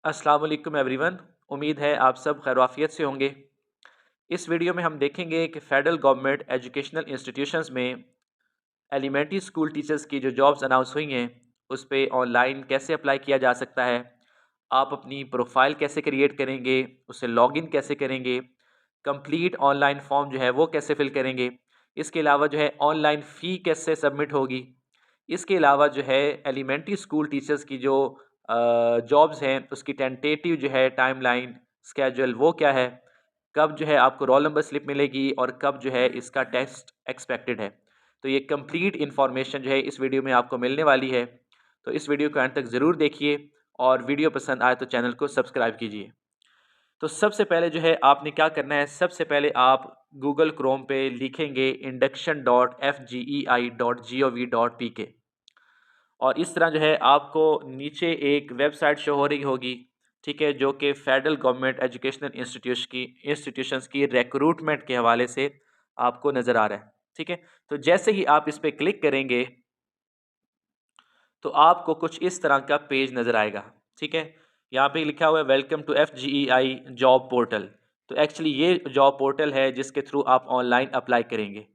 अस्सलाम वालेकुम एवरीवन। उम्मीद है आप सब खैर-ओ-आफ़ियत से होंगे। इस वीडियो में हम देखेंगे कि फेडरल गवर्नमेंट एजुकेशनल इंस्टीट्यूशंस में एलिमेंट्री स्कूल टीचर्स की जो जॉब्स अनाउंस हुई हैं, उस पे ऑनलाइन कैसे अप्लाई किया जा सकता है। आप अपनी प्रोफ़ाइल कैसे क्रिएट करेंगे, उसे लॉगिन कैसे करेंगे, कंप्लीट ऑनलाइन फॉर्म जो है वो कैसे फ़िल करेंगे। इसके अलावा जो है ऑनलाइन फ़ी कैसे सबमिट होगी। इसके अलावा जो है एलिमेंट्री स्कूल टीचर्स की जो जॉब्स हैं उसकी टेंटेटिव जो है टाइमलाइन, स्केड्यूल वो क्या है? कब जो है आपको रोल नंबर स्लिप मिलेगी और कब जो है इसका टेस्ट एक्सपेक्टेड है। तो ये कंप्लीट इन्फॉर्मेशन जो है इस वीडियो में आपको मिलने वाली है। तो इस वीडियो को अंत तक ज़रूर देखिए और वीडियो पसंद आए तो चैनल को सब्सक्राइब कीजिए। तो सबसे पहले जो है आपने क्या करना है, सबसे पहले आप गूगल क्रोम पे लिखेंगे induction.fgei.gov.pk और इस तरह जो है आपको नीचे एक वेबसाइट शो हो रही होगी, ठीक है? जो कि फेडरल गवर्नमेंट एजुकेशनल इंस्टीट्यूशंस की रिक्रूटमेंट के हवाले से आपको नज़र आ रहा है, ठीक है? तो जैसे ही आप इस पे क्लिक करेंगे, तो आपको कुछ इस तरह का पेज नज़र आएगा, ठीक है? यहाँ पे लिखा हुआ है वेलकम टू एफजीईआई जॉब पोर्टल। तो एक्चुअली ये जॉब पोर्टल है जिसके थ्रू आप ऑनलाइन अप्लाई करेंगे।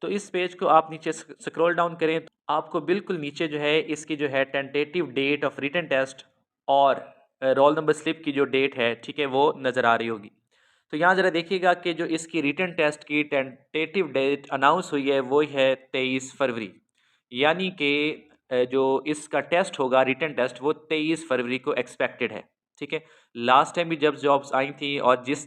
तो इस पेज को आप नीचे स्क्रॉल डाउन करें तो आपको बिल्कुल नीचे जो है इसकी जो है tentative date of written test और रोल नंबर स्लिप की जो डेट है, ठीक है, वो नज़र आ रही होगी। तो यहाँ ज़रा देखिएगा कि जो इसकी रिटन टेस्ट की टेंटेटिव डेट अनाउंस हुई है वो है 23 फरवरी, यानी कि जो इसका टेस्ट होगा रिटन टेस्ट वो 23 फरवरी को एक्सपेक्टेड है, ठीक है। लास्ट टाइम भी जब जॉब्स आई थी और जिस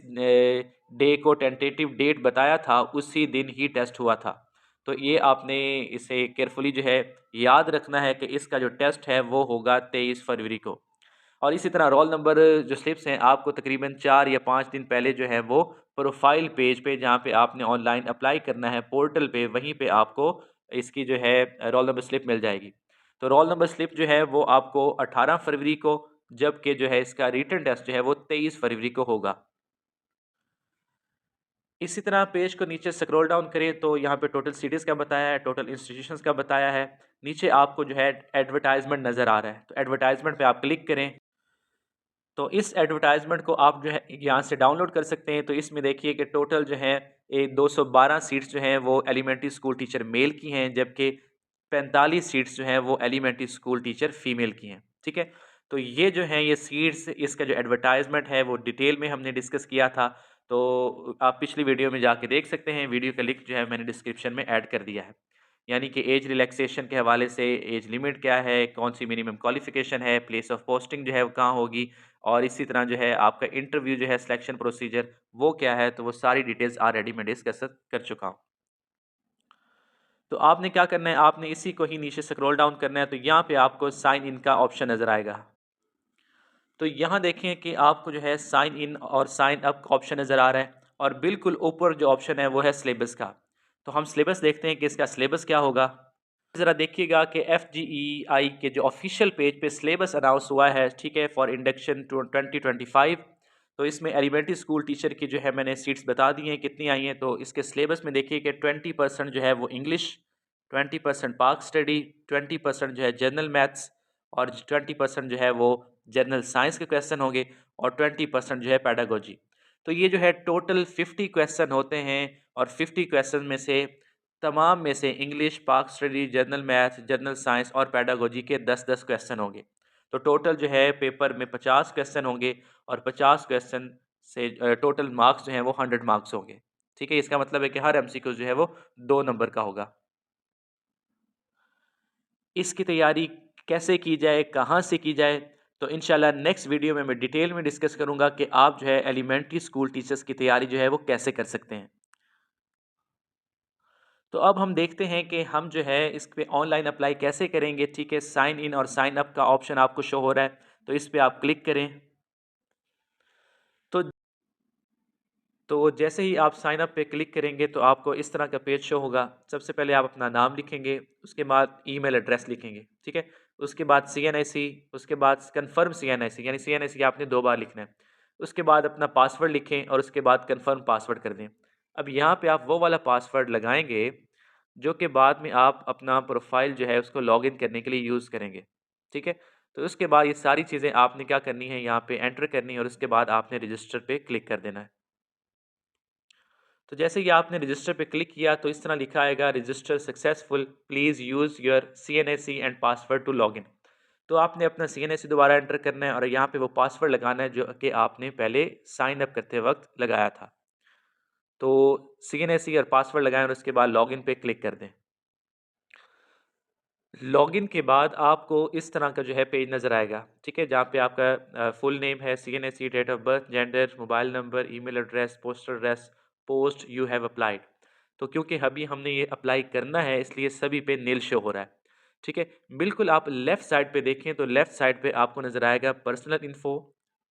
डे को टेंटेटिव डेट बताया था उसी दिन ही टेस्ट हुआ था। तो ये आपने इसे केयरफुली जो है याद रखना है कि इसका जो टेस्ट है वो होगा 23 फरवरी को। और इसी तरह रोल नंबर जो स्लिप्स हैं आपको तकरीबन 4 या 5 दिन पहले जो है वो प्रोफाइल पेज पे जहाँ पे आपने ऑनलाइन अप्लाई करना है पोर्टल पे, वहीं पे आपको इसकी जो है रोल नंबर स्लिप मिल जाएगी। तो रोल नंबर स्लिप जो है वो आपको 18 फरवरी को, जबकि जो है इसका रिटन टेस्ट जो है वो 23 फरवरी को होगा। इसी तरह पेज को नीचे स्क्रॉल डाउन करें तो यहाँ पे टोटल सिटीज़ का बताया है, टोटल इंस्टीट्यूशंस का बताया है। नीचे आपको जो है एडवर्टाइज़मेंट नज़र आ रहा है, तो एडवर्टाइज़मेंट पे आप क्लिक करें। तो इस एडवर्टाइज़मेंट को आप जो है यहाँ से डाउनलोड कर सकते हैं। तो इसमें देखिए कि टोटल जो है 212 सीट्स जो हैं वो एलिमेंट्री स्कूल टीचर मेल की हैं, जबकि 45 सीट्स जो हैं वो एलिमेंट्री स्कूल टीचर फीमेल की हैं, ठीक है? तो ये जो हैं ये सीट्स, इसका जो एडवर्टाइज़मेंट है वो डिटेल में हमने डिस्कस किया था। तो आप पिछली वीडियो में जाके देख सकते हैं, वीडियो का लिंक जो है मैंने डिस्क्रिप्शन में ऐड कर दिया है। यानी कि एज रिलैक्सेशन के हवाले से एज लिमिट क्या है, कौन-सी मिनिमम क्वालिफ़िकेशन है, प्लेस ऑफ पोस्टिंग जो है वो कहाँ होगी और इसी तरह जो है आपका इंटरव्यू जो है सिलेक्शन प्रोसीजर वो क्या है, तो वो सारी डिटेल्स ऑलरेडी मैं डिस्कस कर चुका हूँ। तो आपने क्या करना है, आपने इसी को ही नीचे स्क्रॉल डाउन करना है, तो यहाँ पे आपको साइन इन का ऑप्शन नज़र आएगा। तो यहाँ देखें कि आपको जो है साइन इन और साइन अप का ऑप्शन नज़र आ रहा है और बिल्कुल ऊपर जो ऑप्शन है वो है सिलेबस का। तो हम सिलेबस देखते हैं कि इसका सिलेबस क्या होगा। ज़रा देखिएगा कि एफजीईआई के जो ऑफिशियल पेज पे सिलेबस अनाउंस हुआ है, ठीक है, फॉर इंडक्शन टू 2025। तो इसमें एलिमेंट्री स्कूल टीचर की जो है मैंने सीट्स बता दी हैं कितनी आई हैं। तो इसके सिलेबस में देखिए कि 20% जो है वो इंग्लिश, 20% पाक स्टडी, 20% जो है जनरल मैथ्स और 20% जो है वो जनरल साइंस के क्वेश्चन होंगे और 20% जो है पेडागोजी। तो ये जो है टोटल 50 क्वेश्चन होते हैं और 50 क्वेश्चन में से तमाम में से इंग्लिश, पाक study, general maths, general science और पेडागोजी के 10-10 क्वेश्चन होंगे। तो टोटल जो है पेपर में 50 क्वेश्चन होंगे और 50 क्वेश्चन से टोटल मार्क्स जो हैं वो 100 मार्क्स होंगे। ठीक है? इसका मतलब है कि हर एमसीक्यू जो है वो 2 नंबर का होगा। इसकी तैयारी कैसे की जाए, कहाँ से की जाए? तो इंशाल्लाह नेक्स्ट वीडियो में मैं डिटेल में डिस्कस करूँगा कि आप जो है एलिमेंट्री स्कूल टीचर्स की तैयारी जो है वो कैसे कर सकते हैं। तो अब हम देखते हैं कि हम जो है इस पे ऑनलाइन अप्लाई कैसे करेंगे, ठीक है? साइन इन और साइन अप का ऑप्शन आपको शो हो रहा है, तो इस पे आप क्लिक करें। तो जैसे ही आप साइन अप पे क्लिक करेंगे तो आपको इस तरह का पेज शो होगा। सबसे पहले आप अपना नाम लिखेंगे, उसके बाद ईमेल एड्रेस लिखेंगे, ठीक है? उसके बाद सीएनआईसी, उसके बाद कन्फर्म सीएनआईसी, यानी सीएनआईसी आपने 2 बार लिखना है। उसके बाद अपना पासवर्ड लिखें और उसके बाद कन्फर्म पासवर्ड कर दें। अब यहाँ पे आप वो वाला पासवर्ड लगाएँगे, जो कि बाद में आप अपना प्रोफ़ाइल जो है उसको लॉगिन करने के लिए यूज़ करेंगे, ठीक है? तो उसके बाद ये सारी चीज़ें आपने क्या करनी है, यहाँ पे एंटर करनी है और उसके बाद आपने रजिस्टर पे क्लिक कर देना है। तो जैसे ही आपने रजिस्टर पे क्लिक किया तो इस तरह लिखा आएगा, register successful, please use your CNIC and password to login. तो आपने अपना सीएनएसी दोबारा एंटर करना है और यहाँ पे वो पासवर्ड लगाना है जो कि आपने पहले साइन अप करते वक्त लगाया था। तो सीएनएसी और पासवर्ड लगाएं और उसके बाद लॉगिन पे क्लिक कर दें। लॉगिन के बाद आपको इस तरह का जो है पेज नज़र आएगा, ठीक है? जहाँ पे आपका फुल नेम है, CNIC, date of birth, gender, mobile number, email address, postal address, post you have applied. तो क्योंकि अभी हमने ये अप्लाई करना है इसलिए सभी पे नील शो हो रहा है, ठीक है? बिल्कुल आप लेफ़्ट साइड पे देखें तो लेफ़्ट साइड पे आपको नज़र आएगा पर्सनल इन्फो,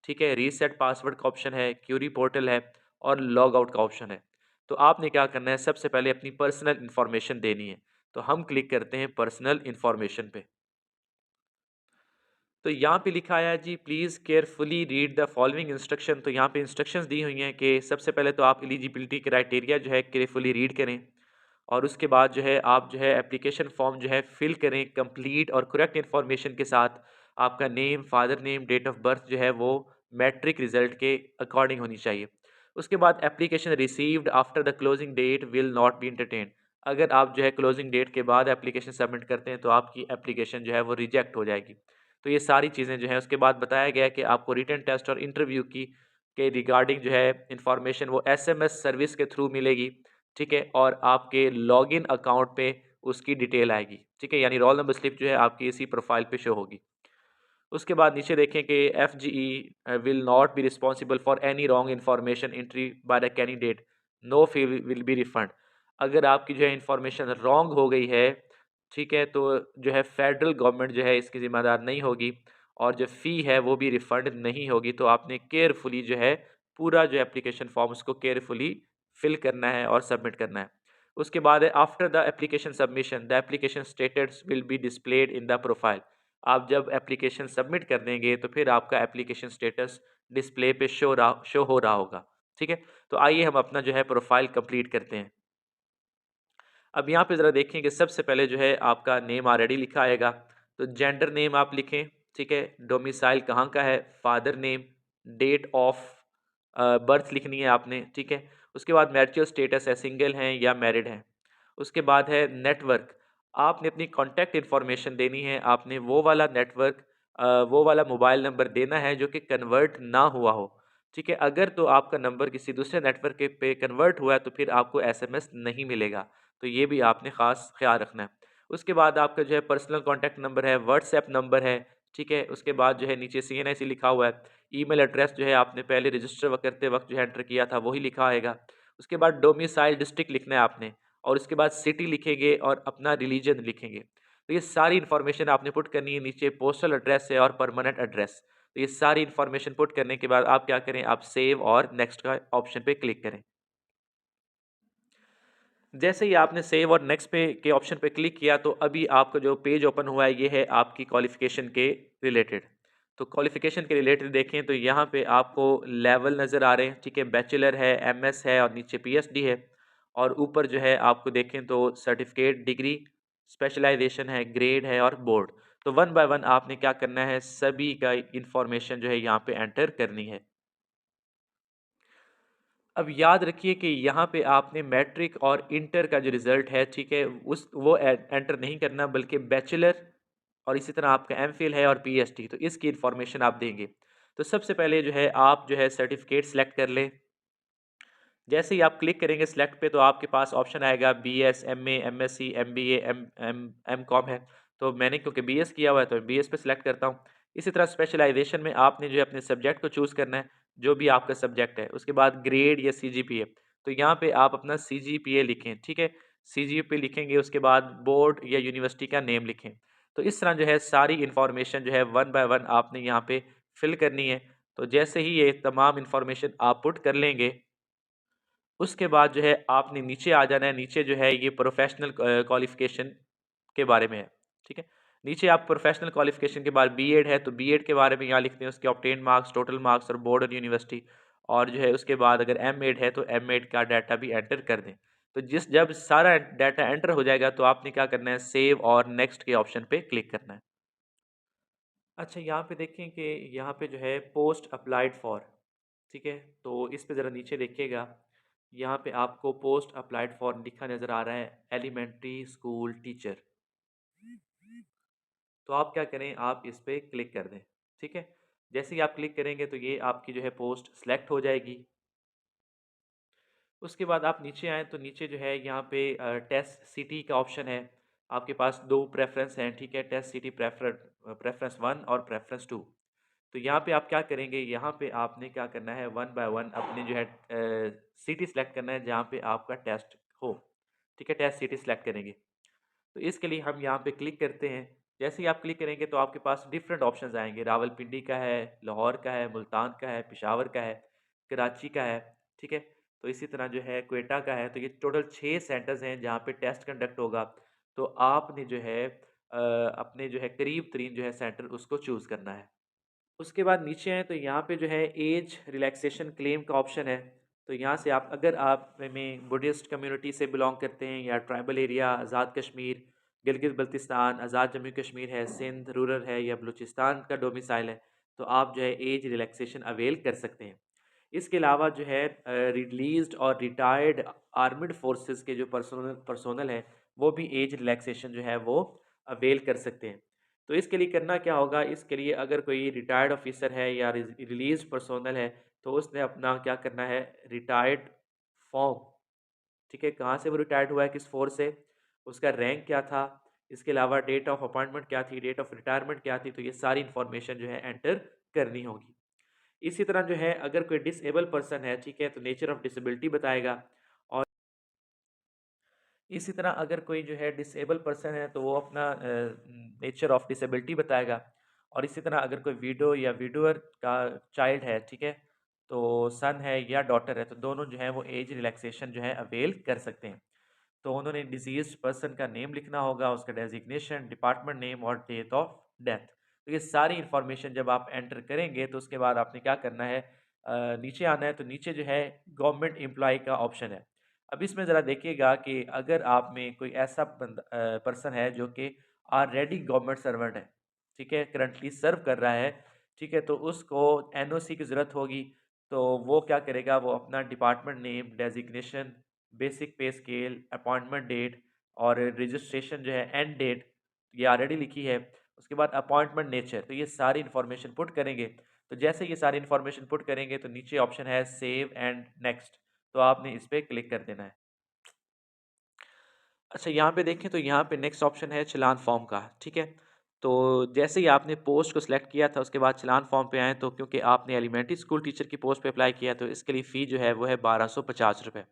ठीक है? रीसेट पासवर्ड का ऑप्शन है, क्यूरी पोर्टल है और लॉग आउट का ऑप्शन है। तो आपने क्या करना है, सबसे पहले अपनी पर्सनल इन्फॉर्मेशन देनी है। तो हम क्लिक करते हैं पर्सनल इन्फॉर्मेशन पे। तो यहाँ पे लिखा आया है जी, please carefully read the following instruction. तो यहाँ पे इंस्ट्रक्शंस दी हुई हैं कि सबसे पहले तो आप एलिजिबिलिटी क्राइटेरिया जो है केयरफुली रीड करें और उसके बाद जो है आप जो है एप्लीकेशन फॉर्म जो है फिल करें कंप्लीट और करेक्ट इन्फॉर्मेशन के साथ। आपका name, father name, date of birth जो है वो मैट्रिक रिजल्ट के अकॉर्डिंग होनी चाहिए। उसके बाद application received after the closing date will not be entertained. अगर आप जो है क्लोजिंग डेट के बाद एप्लीकेशन सबमिट करते हैं तो आपकी एप्लीकेशन जो है वो रिजेक्ट हो जाएगी। तो ये सारी चीज़ें जो हैं उसके बाद बताया गया है कि आपको रिटन टेस्ट और इंटरव्यू की के रिगार्डिंग जो है इन्फॉर्मेशन वो एसएमएस सर्विस के थ्रू मिलेगी, ठीक है? और आपके लॉगिन अकाउंट पे उसकी डिटेल आएगी, ठीक है? यानी रोल नंबर स्लिप जो है आपकी इसी प्रोफाइल पे शो होगी। उसके बाद नीचे देखें कि FGE will not be responsible for any wrong information entry by the candidate, no fee will be refund. अगर आपकी जो है इन्फॉर्मेशन रॉन्ग हो गई है, ठीक है, तो जो है फेडरल गवर्नमेंट जो है इसकी ज़िम्मेदार नहीं होगी और जो फ़ी है वो भी रिफ़ंड नहीं होगी। तो आपने केयरफुली जो है पूरा जो एप्लीकेशन फॉर्म उसको केयरफुली फिल करना है और सबमिट करना है। उसके बाद है after the application submission the application status will be displayed in the profile. आप जब एप्लीकेशन सबमिट कर देंगे तो फिर आपका एप्लीकेशन स्टेटस डिस्प्ले पे शो हो रहा होगा, ठीक है? तो आइए हम अपना जो है प्रोफाइल कंप्लीट करते हैं। अब यहाँ पे ज़रा देखें कि सबसे पहले जो है आपका नेम ऑलरेडी लिखा आएगा, तो जेंडर नेम आप लिखें, ठीक है? डोमिसाइल कहाँ का है, father name, date of birth लिखनी है आपने, ठीक है? उसके बाद मैरिटल स्टेटस है, सिंगल हैं या मैरिड हैं। उसके बाद है नेटवर्क, आपने अपनी कॉन्टैक्ट इन्फॉर्मेशन देनी है, आपने वो वाला नेटवर्क वो वाला मोबाइल नंबर देना है जो कि कन्वर्ट ना हुआ हो, ठीक है? अगर तो आपका नंबर किसी दूसरे नेटवर्क के पे कन्वर्ट हुआ है तो फिर आपको एसएमएस नहीं मिलेगा। तो ये भी आपने ख़ास ख़्याल रखना है। उसके बाद आपका जो है पर्सनल कॉन्टैक्ट नंबर है, व्हाट्सएप नंबर है, ठीक है? उसके बाद जो है नीचे सीएनआईसी लिखा हुआ है। ईमेल एड्रेस जो है आपने पहले रजिस्टर करते वक़्त जो है एंटर किया था वही लिखा आएगा। उसके बाद डोमिसाइल डिस्ट्रिक्ट लिखना है आपने और उसके बाद सिटी लिखेंगे और अपना रिलीजन लिखेंगे। तो ये सारी इन्फॉर्मेशन आपने पुट करनी है। नीचे पोस्टल एड्रेस है और परमानेंट एड्रेस। तो ये सारी इन्फॉर्मेशन पुट करने के बाद आप क्या करें, आप सेव और नेक्स्ट का ऑप्शन पे क्लिक करें। जैसे ही आपने सेव और नेक्स्ट पे के ऑप्शन पे क्लिक किया तो अभी आपका जो पेज ओपन हुआ है ये है आपकी क्वालिफ़िकेशन के रिलेटेड। तो क्वालिफ़िकेशन के रिलेटेड देखें तो यहाँ पे आपको लेवल नज़र आ रहे हैं, ठीक है? बैचलर है, एमएस है और नीचे पीएचडी है और ऊपर जो है आपको देखें तो सर्टिफ़िकेट, डिग्री, स्पेशलाइज़ेशन है, ग्रेड है और बोर्ड। तो वन बाय वन आपने क्या करना है, सभी का इन्फॉर्मेशन जो है यहाँ पे एंटर करनी है। अब याद रखिए कि यहाँ पे आपने मैट्रिक और इंटर का जो रिज़ल्ट है, ठीक है? उस वो एंटर नहीं करना बल्कि बैचलर और इसी तरह आपका एमफ़िल है और पीएचडी तो इसकी इन्फॉर्मेशन आप देंगे। तो सबसे पहले जो है आप जो है सर्टिफ़िकेट सेलेक्ट कर लें। जैसे ही आप क्लिक करेंगे सिलेक्ट पे तो आपके पास ऑप्शन आएगा BS, MA, MSc, MBA, M M MCom है। तो मैंने क्योंकि बीएस किया हुआ है तो बीएस पे सिलेक्ट करता हूँ। इसी तरह स्पेशलाइज़ेशन में आपने जो है अपने सब्जेक्ट को चूज़ करना है, जो भी आपका सब्जेक्ट है। उसके बाद ग्रेड या सीजीपीए, तो यहाँ पे आप अपना सीजीपीए लिखें, ठीक है? सीजीपीए लिखेंगे उसके बाद बोर्ड या यूनिवर्सिटी का नेम लिखें। तो इस तरह जो है सारी इन्फॉर्मेशन जो है वन बाय वन आपने यहाँ पे फिल करनी है। तो जैसे ही ये तमाम इन्फॉर्मेशन आप पुट कर लेंगे उसके बाद जो है आपने नीचे आ जाना है, नीचे जो है ये प्रोफ़ेशनल क्वालिफ़िकेशन के बारे में है, ठीक है? नीचे आप प्रोफ़ेशनल क्वालिफ़िकेशन के बाद बीएड है, तो बीएड के बारे में यहाँ लिखते हैं उसके ऑब्टेन्ड मार्क्स, टोटल मार्क्स और बोर्ड और यूनिवर्सिटी और जो है उसके बाद अगर एमएड है, तो एमएड का डाटा भी एंटर कर दें। तो जब सारा डाटा एंटर हो जाएगा, तो आपने क्या करना है, सेव और नेक्स्ट के ऑप्शन पे क्लिक करना है। अच्छा, यहाँ पे देखें कि यहाँ पे जो है पोस्ट अप्लाइड फॉर, ठीक है? तो इस पे ज़रा नीचे देखिएगा, यहाँ पे आपको पोस्ट अप्लाइड फॉर लिखा नज़र आ रहा है, एलिमेंट्री स्कूल टीचर। तो आप क्या करें, आप इस पे क्लिक कर दें, ठीक है? जैसे ही आप क्लिक करेंगे तो ये आपकी जो है पोस्ट सेलेक्ट हो जाएगी। उसके बाद आप नीचे आएँ तो नीचे जो है यहाँ पे टेस्ट सिटी का ऑप्शन है। आपके पास 2 प्रेफ़रेंस हैं, ठीक है? टेस्ट सिटी प्रेफ़रेंस 1 और प्रेफ़रेंस 2। तो यहाँ पे आप क्या करेंगे, यहाँ पे आपने क्या करना है, वन बाय वन अपने जो है सिटी सेलेक्ट करना है जहाँ पे आपका टेस्ट हो, ठीक है? टेस्ट सिटी सेलेक्ट करेंगे। तो इसके लिए हम यहाँ पे क्लिक करते हैं। जैसे ही आप क्लिक करेंगे तो आपके पास डिफरेंट ऑप्शंस आएँगे। रावलपिंडी का है, लाहौर का है, मुल्तान का है, पेशावर का है, कराची का है, ठीक है? तो इसी तरह जो है क्वेटा का है। तो ये टोटल 6 सेंटर्स हैं जहाँ पे टेस्ट कंडक्ट होगा। तो आपने जो है अपने जो है करीब-तरीन जो है सेंटर उसको चूज़ करना है। उसके बाद नीचे आएँ तो यहाँ पे जो है ऐज रिलैक्सेशन क्लेम का ऑप्शन है। तो यहाँ से आप अगर आप में बुद्धिस्ट कम्युनिटी से बिलॉन्ग करते हैं या ट्राइबल एरिया, आज़ाद कश्मीर, गिलगित-बल्तिस्तान, आज़ाद जम्मू कश्मीर है, सिंध रूरल है या बलूचिस्तान का डोमिसाइल है, तो आप जो है ऐज रिलैक्सेशन अवेल कर सकते हैं। इसके अलावा जो है रिलीज़्ड और रिटायर्ड आर्म्ड फोर्सेस के जो पर्सोनल हैं, वो भी ऐज रिलैक्सेशन जो है वो अवेल कर सकते हैं। तो इसके लिए करना क्या होगा, इसके लिए अगर कोई रिटायर्ड ऑफिसर है या रिलीज पर्सोनल है तो उसने अपना क्या करना है, रिटायर्ड फॉर्म, ठीक है, कहाँ से वो रिटायर्ड हुआ है, किस फोर्स से, उसका रैंक क्या था, इसके अलावा डेट ऑफ अपॉइंटमेंट क्या थी, डेट ऑफ रिटायरमेंट क्या थी, तो ये सारी इन्फॉर्मेशन जो है एंटर करनी होगी। इसी तरह जो है अगर कोई डिसेबल पर्सन है, ठीक है, तो नेचर ऑफ डिसेबिलिटी बताएगा। और इसी तरह अगर कोई जो है डिसेबल पर्सन है तो वो अपना नेचर ऑफ डिसेबिलिटी बताएगा। और इसी तरह अगर कोई विडो या विडोअर का चाइल्ड है, ठीक है, तो सन है या डॉटर है, तो दोनों जो है वो एज रिलैक्सेशन जो है अवेल कर सकते हैं। तो उन्होंने डिजीज़्ड पर्सन का नेम लिखना होगा, उसका डेज़िग्नेशन, डिपार्टमेंट नेम और डेट ऑफ डेथ। तो ये सारी इन्फॉर्मेशन जब आप एंटर करेंगे तो उसके बाद आपने क्या करना है, नीचे आना है तो नीचे जो है गवर्नमेंट एम्प्लॉयी का ऑप्शन है। अब इसमें ज़रा देखिएगा कि अगर आप में कोई ऐसा पर्सन है जो कि ऑलरेडी गवर्नमेंट सर्वेंट है, ठीक है, करंटली सर्व कर रहा है, ठीक है, तो उसको एनओसी की ज़रूरत होगी। तो वो क्या करेगा, वो अपना department name, designation, basic pay scale, appointment date और रजिस्ट्रेशन जो है एंड डेट, ये ऑलरेडी लिखी है। उसके बाद अपॉइंटमेंट नेचर, तो ये सारी इन्फॉर्मेशन पुट करेंगे। तो जैसे ये सारी इन्फॉर्मेशन पुट करेंगे तो नीचे ऑप्शन है सेव एंड नेक्स्ट, तो आपने इस पे क्लिक कर देना है। अच्छा, यहाँ पे देखें तो यहाँ पे नेक्स्ट ऑप्शन है चालान फॉर्म का, ठीक है? तो जैसे ही आपने पोस्ट को सिलेक्ट किया था उसके बाद चालान फॉर्म पे आएँ, तो क्योंकि आपने एलिमेंट्री स्कूल टीचर की पोस्ट पे अप्लाई किया तो इसके लिए फ़ी जो है वो है ₹1250।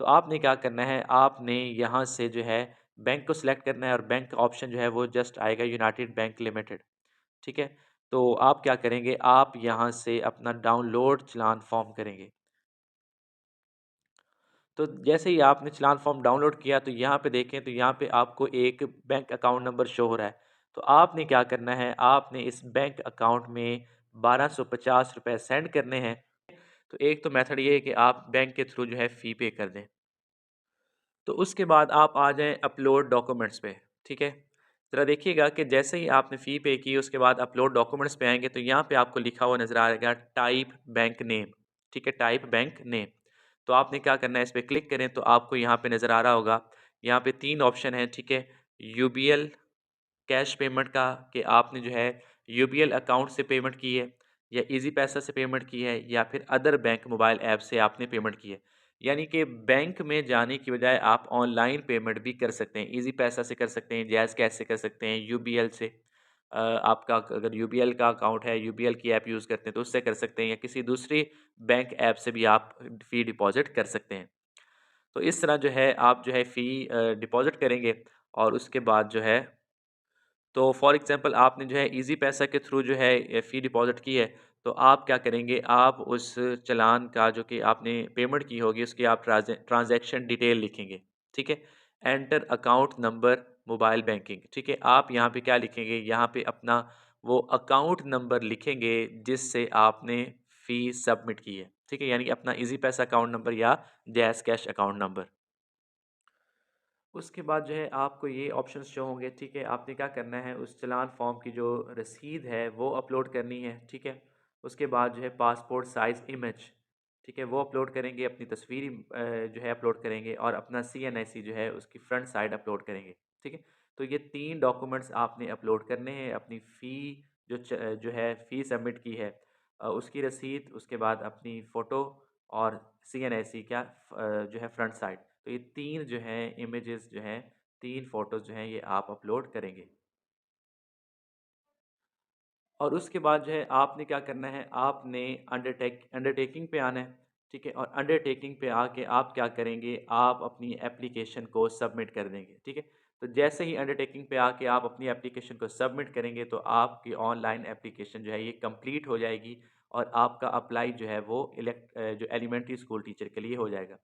तो आपने क्या करना है, आपने यहाँ से जो है बैंक को सिलेक्ट करना है और बैंक का ऑप्शन जो है वो जस्ट आएगा यूनाइटेड बैंक लिमिटेड, ठीक है? तो आप क्या करेंगे, आप यहाँ से अपना डाउनलोड चालान फॉर्म करेंगे। तो जैसे ही आपने चालान फॉर्म डाउनलोड किया तो यहाँ पे देखें तो यहाँ पे आपको एक बैंक अकाउंट नंबर शो हो रहा है। तो आपने क्या करना है, आपने इस बैंक अकाउंट में ₹1250 सेंड करने हैं। तो एक तो मेथड ये है कि आप बैंक के थ्रू जो है फ़ी पे कर दें। तो उसके बाद आप आ जाएँ अपलोड डॉक्यूमेंट्स पे, ठीक है? ज़रा देखिएगा कि जैसे ही आपने फ़ी पे की उसके बाद अपलोड डॉक्यूमेंट्स पे आएँगे तो यहाँ पे आपको लिखा हुआ नज़र आएगा टाइप बैंक नेम, ठीक है? Type bank name. तो आपने क्या करना है, इस पे क्लिक करें तो आपको यहाँ पे नज़र आ रहा होगा, यहाँ पे 3 ऑप्शन हैं, ठीक है? यूबीएल कैश पेमेंट का, कि आपने जो है यूबीएल अकाउंट से पेमेंट की है या ईज़ी पैसा से पेमेंट की है या फिर अदर बैंक मोबाइल ऐप से आपने पेमेंट की है। यानी कि बैंक में जाने की बजाय आप ऑनलाइन पेमेंट भी कर सकते हैं। ईज़ी पैसा से कर सकते हैं, जैज़ कैश से कर सकते हैं, यूबीएल से आपका अगर यूबीएल का अकाउंट है, यूबीएल की ऐप यूज़ करते हैं तो उससे कर सकते हैं या किसी दूसरी बैंक ऐप से भी आप फ़ी डिपॉज़िट कर सकते हैं। तो इस तरह जो है आप जो है फ़ी डिपॉज़िट करेंगे और उसके बाद जो है, तो फॉर एग्ज़ाम्पल आपने जो है ईज़ी पैसा के थ्रू जो है फ़ी डिपॉज़िट की है, तो आप क्या करेंगे, आप उस चालान का जो कि आपने पेमेंट की होगी उसकी आप ट्रांज़ैक्शन डिटेल लिखेंगे, ठीक है? Enter account number mobile banking, ठीक है? आप यहाँ पे क्या लिखेंगे, यहाँ पे अपना वो अकाउंट नंबर लिखेंगे जिससे आपने फ़ी सबमिट की है, ठीक है? यानी कि अपना ईज़ी पैसा अकाउंट नंबर या जैज़ कैश अकाउंट नंबर। उसके बाद जो है आपको ये ऑप्शंस शो होंगे, ठीक है। आपने क्या करना है, उस चालान फॉर्म की जो रसीद है वो अपलोड करनी है, ठीक है। उसके बाद जो है पासपोर्ट साइज़ इमेज, ठीक है, वो अपलोड करेंगे, अपनी तस्वीर जो है अपलोड करेंगे और अपना CNIC जो है उसकी फ्रंट साइड अपलोड करेंगे, ठीक है। तो ये 3 डॉक्यूमेंट्स आपने अपलोड करने हैं। अपनी फ़ी जो है फ़ी सबमिट की है उसकी रसीद, उसके बाद अपनी फ़ोटो और CNIC क्या जो है फ्रंट साइड। तो ये 3 जो हैं इमेजेस जो हैं, 3 फ़ोटोज़ जो हैं ये आप अपलोड करेंगे। और उसके बाद जो है आपने क्या करना है, आपने अंडरटेकिंग पे आना है, ठीक है। और अंडरटेकिंग पे आके आप क्या करेंगे, आप अपनी एप्लीकेशन को सबमिट कर देंगे, ठीक है। तो जैसे ही अंडरटेकिंग पे आके आप अपनी एप्लीकेशन को सबमिट करेंगे तो आपकी ऑनलाइन एप्लीकेशन जो है ये कंप्लीट हो जाएगी और आपका अप्लाई जो है वो जो एलिमेंट्री स्कूल टीचर के लिए हो जाएगा।